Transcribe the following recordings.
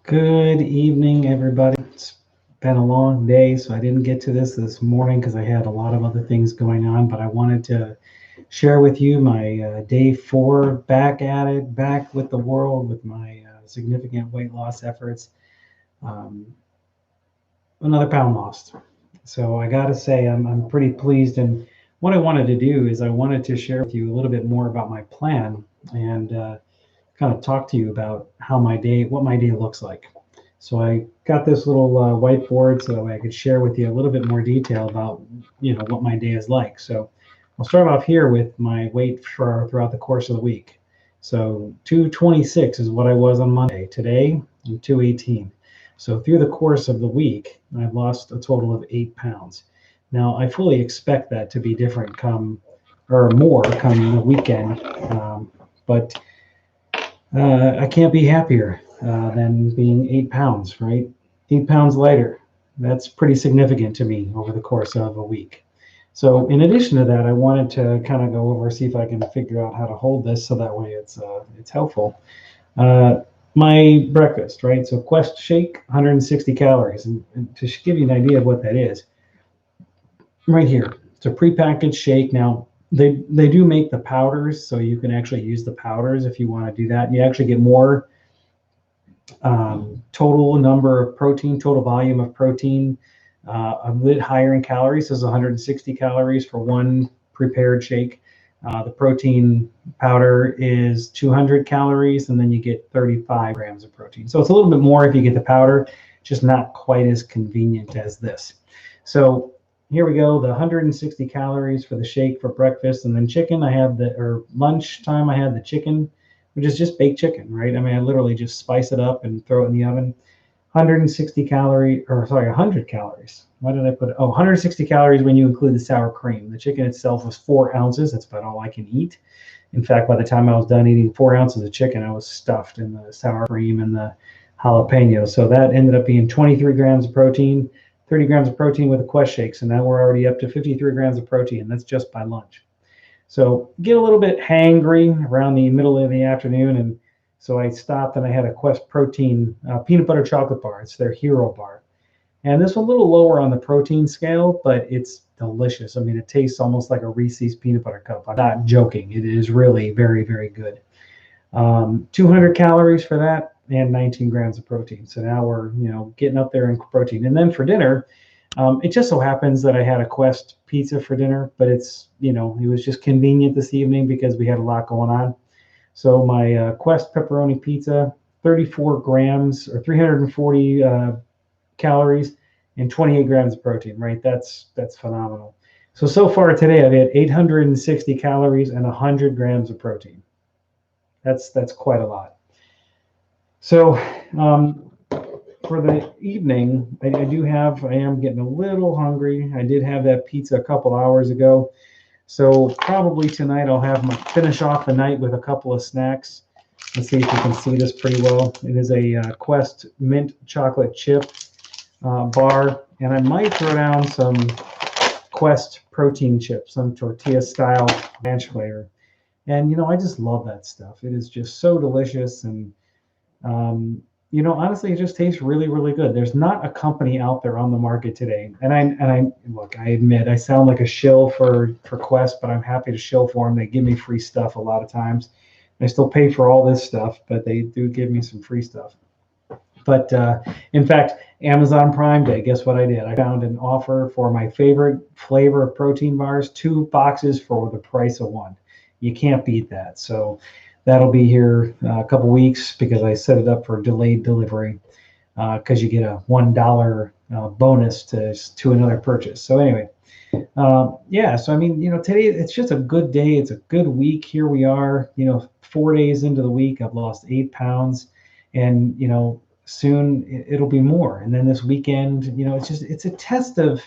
Good evening, everybody. It's been a long day, so I didn't get to this morning because I had a lot of other things going on, but I wanted to share with you my day 4 back at it, back with the world with my significant weight loss efforts. Um, Another pound lost. So I got to say, I'm pretty pleased. And what I wanted to do is I wanted to share with you a little bit more about my plan and kind of talk to you about what my day looks like. So I got this little whiteboard so that way I could share with you a little bit more detail about, what my day is like. So I'll start off here with my weight throughout the course of the week. So 226 is what I was on Monday. Today, I'm 218. So through the course of the week, I've lost a total of 8 pounds. Now, I fully expect that to be different more come the weekend. But I can't be happier than being 8 pounds, right? 8 pounds lighter. That's pretty significant to me over the course of a week. So, in addition to that, I wanted to kind of go over, see if I can figure out how to hold this so that way it's helpful. My breakfast, right? So, Quest shake, 160 calories. And to give you an idea of what that is, right here, it's a prepackaged shake. Now, they do make the powders, so you can actually use the powders if you want to do that. You actually get more total number of protein, total volume of protein, a bit higher in calories. This is 160 calories for one prepared shake. The protein powder is 200 calories, and then you get 35 grams of protein. So it's a little bit more if you get the powder, just not quite as convenient as this. So here we go, the 160 calories for the shake for breakfast, and then chicken. Lunchtime I had the chicken, which is just baked chicken, right? I mean, I literally just spice it up and throw it in the oven. 100 calories. Why did I put it? 160 calories when you include the sour cream. The chicken itself was 4 ounces. That's about all I can eat. In fact, by the time I was done eating 4 ounces of chicken, I was stuffed in the sour cream and the jalapeno. So that ended up being 23 grams of protein, 30 grams of protein with a Quest shake. So now we're already up to 53 grams of protein. That's just by lunch. So get a little bit hangry around the middle of the afternoon, and so I stopped and I had a Quest protein peanut butter chocolate bar. It's their hero bar, and this one a little lower on the protein scale, but it's delicious. I mean, it tastes almost like a Reese's peanut butter cup. I'm not joking. It is really very, very good. 200 calories for that and 19 grams of protein. So now we're getting up there in protein. And then for dinner, it just so happens that I had a Quest pizza for dinner, but it was just convenient this evening because we had a lot going on. So my Quest pepperoni pizza, 34 grams or 340 calories and 28 grams of protein, right? That's phenomenal. So far today, I've had 860 calories and 100 grams of protein. That's quite a lot. So for the evening, I am getting a little hungry. I did have that pizza a couple hours ago. So probably tonight I'll finish off the night with a couple of snacks. Let's see if you can see this pretty well. It is a Quest mint chocolate chip bar, and I might throw down some Quest protein chips, some tortilla style ranch flavor. And I just love that stuff. It is just so delicious, and honestly, it just tastes really, really good. There's not a company out there on the market today, and I look. I admit I sound like a shill for Quest, but I'm happy to shill for them. They give me free stuff a lot of times. I still pay for all this stuff, but they do give me some free stuff. But in fact, Amazon Prime Day, guess what I did? I found an offer for my favorite flavor of protein bars, 2 boxes for the price of one. You can't beat that. So that'll be here a couple weeks because I set it up for delayed delivery because you get a $1 bonus to another purchase. So anyway, so I mean, today it's just a good day. It's a good week. Here we are, 4 days into the week. I've lost 8 pounds, and soon it'll be more. And then this weekend, it's a test of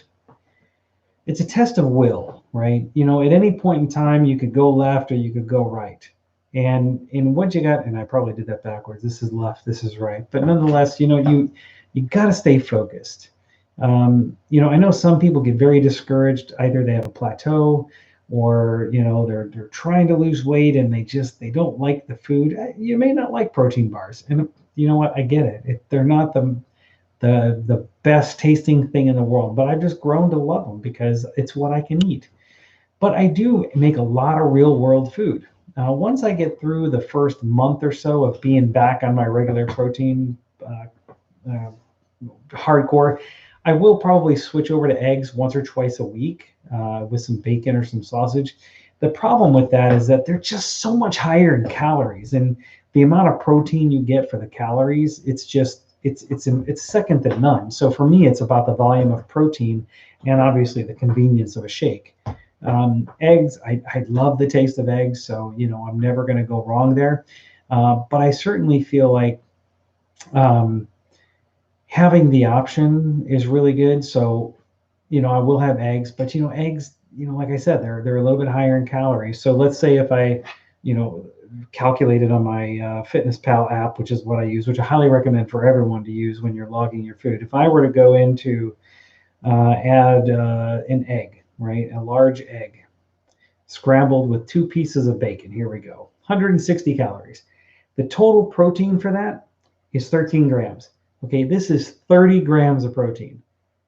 will, right? At any point in time, you could go left or you could go right. And what you got, and I probably did that backwards. This is left, this is right. But nonetheless, you got to stay focused. I know some people get very discouraged. Either they have a plateau, or they're trying to lose weight and they don't like the food. You may not like protein bars, and you know what? I get it. They're not the best tasting thing in the world, but I've just grown to love them because it's what I can eat. But I do make a lot of real world food. Once I get through the first month or so of being back on my regular protein uh, uh, hardcore, I will probably switch over to eggs once or twice a week with some bacon or some sausage. The problem with that is that they're just so much higher in calories, and the amount of protein you get for the calories, it's second to none. So for me, it's about the volume of protein and obviously the convenience of a shake. Eggs, I love the taste of eggs, so I'm never going to go wrong there. But I certainly feel like um, having the option is really good. So, I will have eggs, but eggs, like I said, they're a little bit higher in calories. So let's say if I, you know, calculated on my Fitness Pal app, which is what I use, which I highly recommend for everyone to use when you're logging your food. If I were to go into add an egg, right, a large egg, scrambled with 2 pieces of bacon. Here we go. 160 calories. The total protein for that is 13 grams. Okay, this is 30 grams of protein.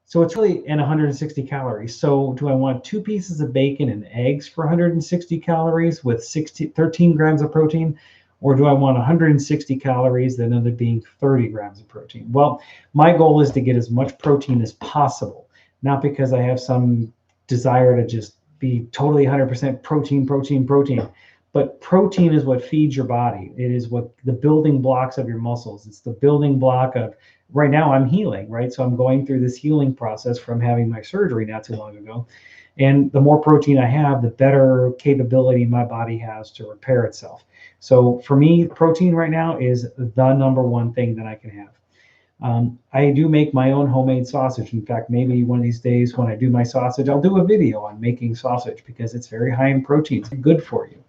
So it's really in 160 calories. So do I want 2 pieces of bacon and eggs for 160 calories with 13 grams of protein? Or do I want 160 calories that end up being 30 grams of protein? Well, my goal is to get as much protein as possible, not because I have some desire to just be totally 100% protein, protein, protein. But protein is what feeds your body. It is what the building blocks of your muscles. It's the building block of, right now I'm healing, right? So I'm going through this healing process from having my surgery not too long ago. And the more protein I have, the better capability my body has to repair itself. So for me, protein right now is the number one thing that I can have. I do make my own homemade sausage. In fact, maybe one of these days when I do my sausage, I'll do a video on making sausage because it's very high in protein. It's good for you.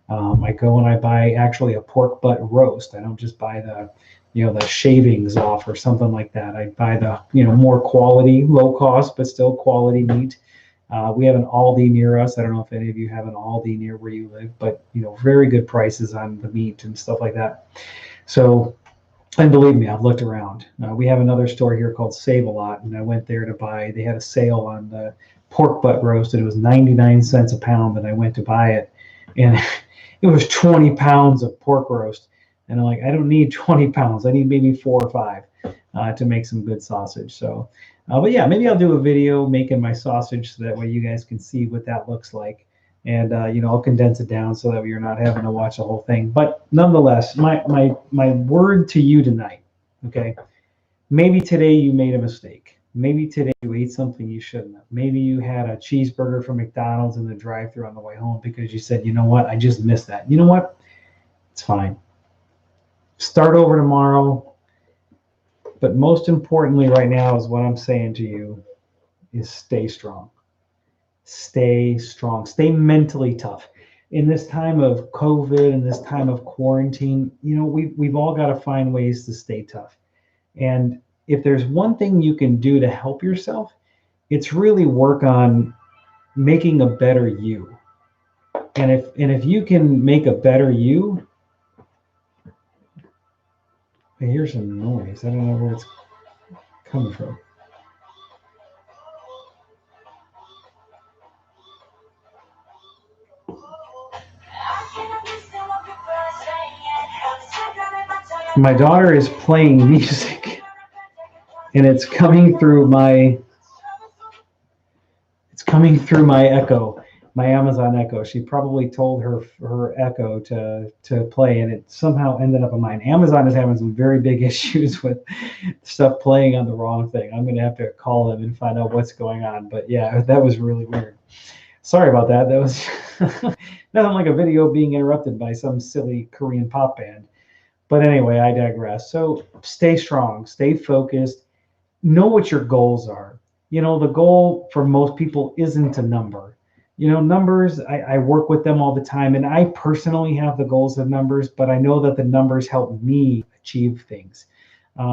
I go and I buy actually a pork butt roast. I don't just buy the shavings off or something like that. I buy the, more quality, low cost, but still quality meat. We have an Aldi near us. I don't know if any of you have an Aldi near where you live, but, very good prices on the meat and stuff like that. So, and believe me, I've looked around. We have another store here called Save a Lot, and I went there to buy. They had a sale on the pork butt roast, and it was 99 cents a pound. And I went to buy it, and it was 20 pounds of pork roast. And I'm like, I don't need 20 pounds. I need maybe 4 or 5 to make some good sausage. So, but yeah, maybe I'll do a video making my sausage so that way you guys can see what that looks like. And I'll condense it down so that you're not having to watch the whole thing. But nonetheless, my word to you tonight, okay? Maybe today you made a mistake. Maybe today you ate something you shouldn't have. Maybe you had a cheeseburger from McDonald's in the drive-thru on the way home because you said, you know what, I just missed that. You know what? It's fine. Start over tomorrow. But most importantly right now is what I'm saying to you is stay strong. Stay strong. Stay mentally tough. In this time of COVID and this time of quarantine, we've all got to find ways to stay tough. And if there's one thing you can do to help yourself, it's really work on making a better you. And if you can make a better you, I hear some noise. I don't know where it's coming from. My daughter is playing music, and it's coming through my Echo, my Amazon Echo. She probably told her Echo to play, and it somehow ended up on mine. Amazon is having some very big issues with stuff playing on the wrong thing. I'm going to have to call them and find out what's going on. But yeah, that was really weird. Sorry about that. That was nothing like a video being interrupted by some silly Korean pop band. But anyway, I digress. So stay strong, stay focused, know what your goals are. The goal for most people isn't a number. Numbers, I work with them all the time, and I personally have the goals of numbers, but I know that the numbers help me achieve things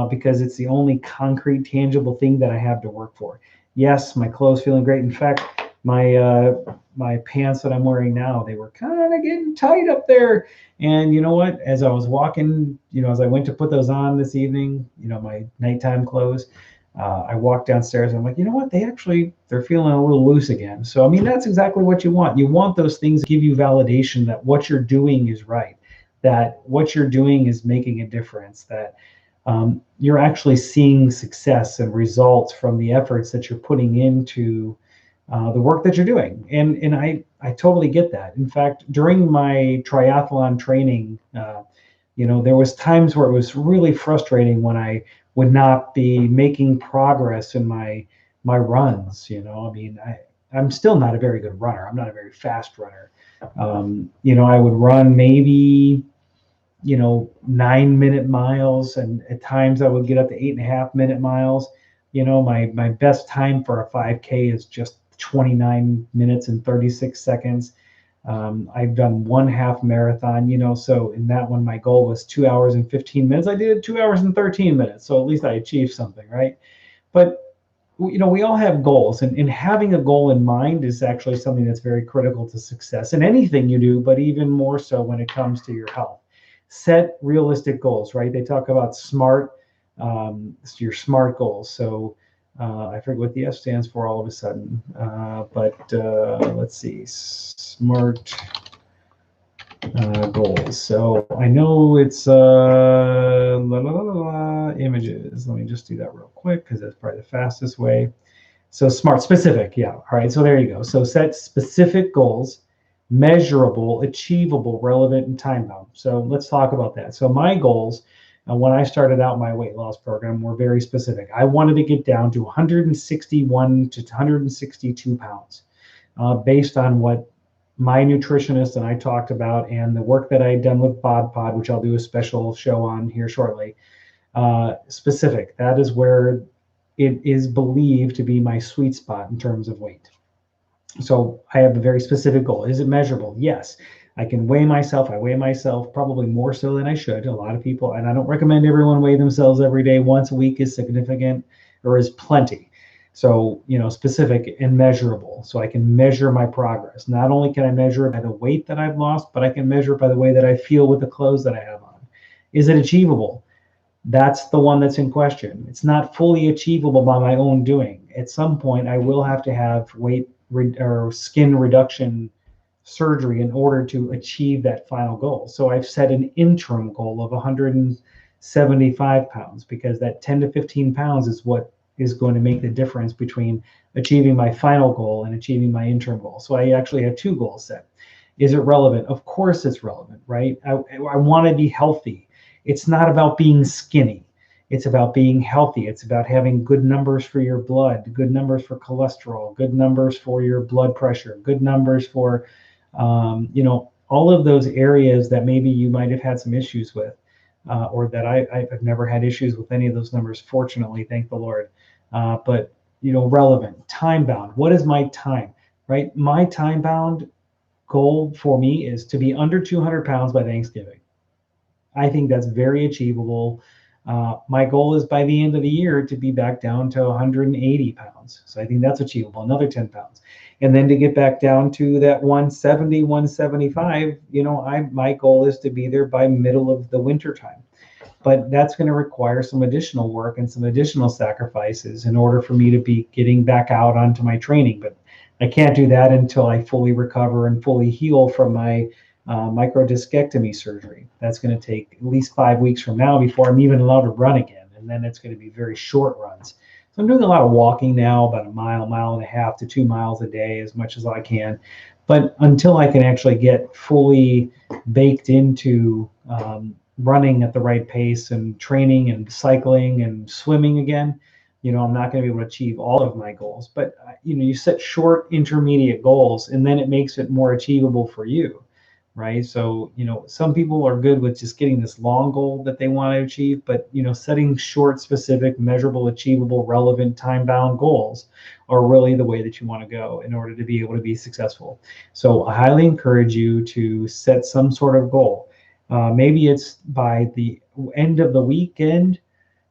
because it's the only concrete, tangible thing that I have to work for. Yes, my clothes feeling great. In fact, my pants that I'm wearing now, they were kind of getting tight up there. And you know what? As I was walking, as I went to put those on this evening, my nighttime clothes, I walked downstairs. And I'm like, you know what? They're feeling a little loose again. So, I mean, that's exactly what you want. You want those things that give you validation that what you're doing is right, that what you're doing is making a difference, that you're actually seeing success and results from the efforts that you're putting into the work that you're doing. And I totally get that. In fact, during my triathlon training, there was times where it was really frustrating when I would not be making progress in my runs. I mean, I'm still not a very good runner. I'm not a very fast runner. I would run maybe 9-minute miles, and at times I would get up to 8.5-minute miles. My best time for a 5K is just 29 minutes and 36 seconds. I've done one half marathon, so in that one, my goal was 2 hours and 15 minutes. I did 2 hours and 13 minutes. So at least I achieved something, right? But, we all have goals, and having a goal in mind is actually something that's very critical to success in anything you do, but even more so when it comes to your health. Set realistic goals, right? They talk about your SMART goals. So, I forget what the S stands for all of a sudden, but let's see, SMART goals. So I know it's images. Let me just do that real quick because that's probably the fastest way. So SMART, specific, yeah. All right, so there you go. So set specific goals, measurable, achievable, relevant, and time bound. So let's talk about that. So my goals, when I started out my weight loss program, were very specific. I wanted to get down to 161 to 162 pounds, based on what my nutritionist and I talked about, and the work that I had done with Bod, which I'll do a special show on here shortly. Specific. That is where it is believed to be my sweet spot in terms of weight. So I have a very specific goal. Is it measurable? Yes. I can weigh myself. I weigh myself probably more so than I should. A lot of people, and I don't recommend everyone weigh themselves every day. Once a week is significant or is plenty. So, specific and measurable. So I can measure my progress. Not only can I measure it by the weight that I've lost, but I can measure it by the way that I feel with the clothes that I have on. Is it achievable? That's the one that's in question. It's not fully achievable by my own doing. At some point, I will have to have or skin reduction surgery in order to achieve that final goal. So I've set an interim goal of 175 pounds, because that 10 to 15 pounds is what is going to make the difference between achieving my final goal and achieving my interim goal. So I actually have two goals set. Is it relevant? Of course it's relevant, right? I want to be healthy. It's not about being skinny. It's about being healthy. It's about having good numbers for your blood, good numbers for cholesterol, good numbers for your blood pressure, good numbers for, all of those areas that maybe you might have had some issues with, or that I've never had issues with any of those numbers, fortunately, thank the Lord. But, relevant, time bound. What is my time, right? My time bound goal for me is to be under 200 pounds by Thanksgiving. I think that's very achievable. My goal is by the end of the year to be back down to 180 pounds. So I think that's achievable, another 10 pounds. And then to get back down to that 170, 175, my goal is to be there by middle of the winter time. But that's going to require some additional work and some additional sacrifices in order for me to be getting back out onto my training. But I can't do that until I fully recover and fully heal from my microdiscectomy surgery. That's going to take at least 5 weeks from now before I'm even allowed to run again. And then it's going to be very short runs. So I'm doing a lot of walking now, about a mile and a half to 2 miles a day, as much as I can. But until I can actually get fully baked into running at the right pace and training and cycling and swimming again, I'm not going to be able to achieve all of my goals. But, you set short, intermediate goals, and then it makes it more achievable for you. Right. So, some people are good with just getting this long goal that they want to achieve, but, setting short, specific, measurable, achievable, relevant, time-bound goals are really the way that you want to go in order to be able to be successful. So I highly encourage you to set some sort of goal. Maybe it's by the end of the weekend,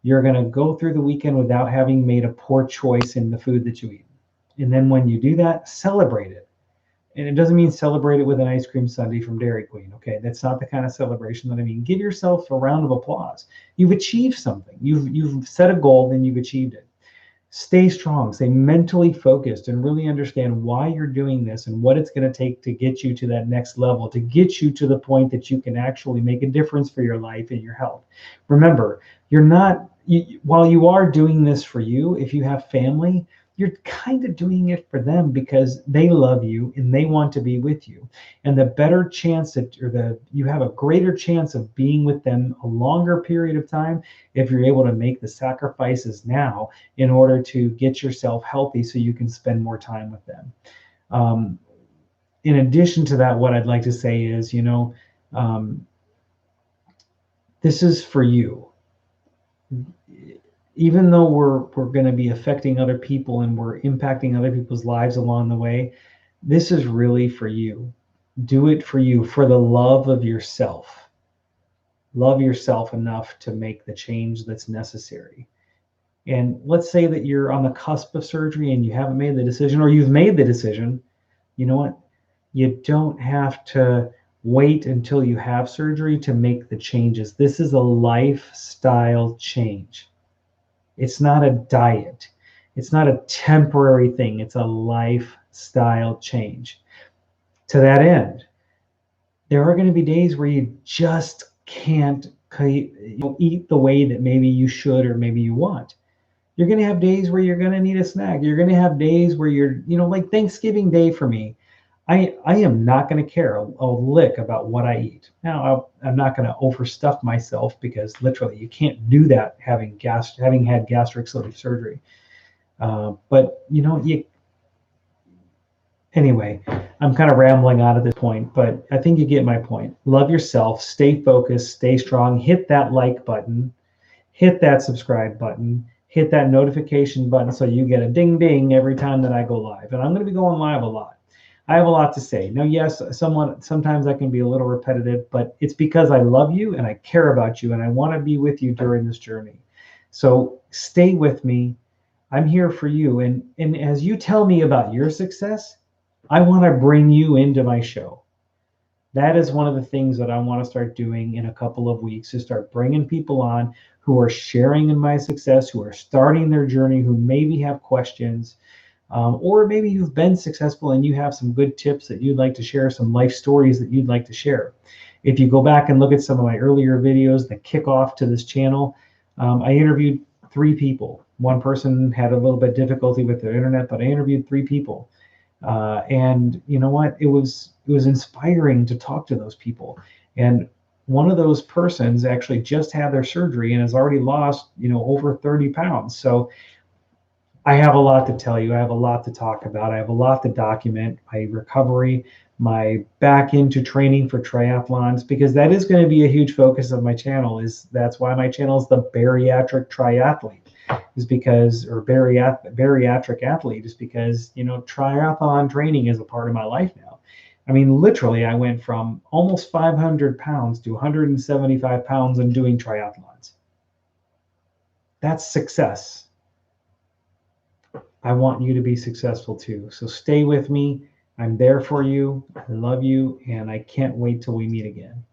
you're going to go through the weekend without having made a poor choice in the food that you eat. And then when you do that, celebrate it. And it doesn't mean celebrate it with an ice cream sundae from Dairy Queen. Okay, that's not the kind of celebration that I mean. Give yourself a round of applause. You've achieved something. You've set a goal, and you've achieved it. Stay strong, stay mentally focused, and really understand why you're doing this and what it's going to take to get you to that next level, to get you to the point that you can actually make a difference for your life and your health. Remember, you're not, while you are doing this for you, if you have family, you're kind of doing it for them because they love you and they want to be with you. And the better chance that, you have a greater chance of being with them a longer period of time if you're able to make the sacrifices now in order to get yourself healthy so you can spend more time with them. In addition to that, what I'd like to say is, this is for you. Even though we're going to be affecting other people and we're impacting other people's lives along the way, this is really for you. Do it for you, for the love of yourself. Love yourself enough to make the change that's necessary. And let's say that you're on the cusp of surgery and you haven't made the decision, or you've made the decision. You know what? You don't have to wait until you have surgery to make the changes. This is a lifestyle change. It's not a diet. It's not a temporary thing. It's a lifestyle change. To that end, there are going to be days where you just can't eat the way that maybe you should or maybe you want. You're going to have days where you're going to need a snack. You're going to have days where you're, like Thanksgiving Day for me. I am not going to care a lick about what I eat. Now, I'm not going to overstuff myself because literally you can't do that having had gastric sleeve surgery. But anyway, I'm kind of rambling on at this point, but I think you get my point. Love yourself, stay focused, stay strong, hit that like button, hit that subscribe button, hit that notification button so you get a ding ding every time that I go live. And I'm going to be going live a lot. I have a lot to say. Now, yes, sometimes I can be a little repetitive, but it's because I love you and I care about you and I want to be with you during this journey. So stay with me. I'm here for you. And as you tell me about your success, I want to bring you into my show. That is one of the things that I want to start doing in a couple of weeks, to start bringing people on who are sharing in my success, who are starting their journey, who maybe have questions. Or maybe you've been successful and you have some good tips that you'd like to share, some life stories that you'd like to share. If you go back and look at some of my earlier videos that kick off to this channel, I interviewed 3 people. One person had a little bit difficulty with their internet, but I interviewed 3 people. And you know what? It was inspiring to talk to those people. And one of those persons actually just had their surgery and has already lost, over 30 pounds. So I have a lot to tell you. I have a lot to talk about. I have a lot to document my recovery, my back into training for triathlons, because that is going to be a huge focus of my channel. That's why my channel is the Bariatric Triathlete, or bariatric athlete, is because, triathlon training is a part of my life now. I mean, literally, I went from almost 500 pounds to 175 pounds in doing triathlons. That's success. I want you to be successful too. So stay with me. I'm there for you. I love you. And I can't wait till we meet again.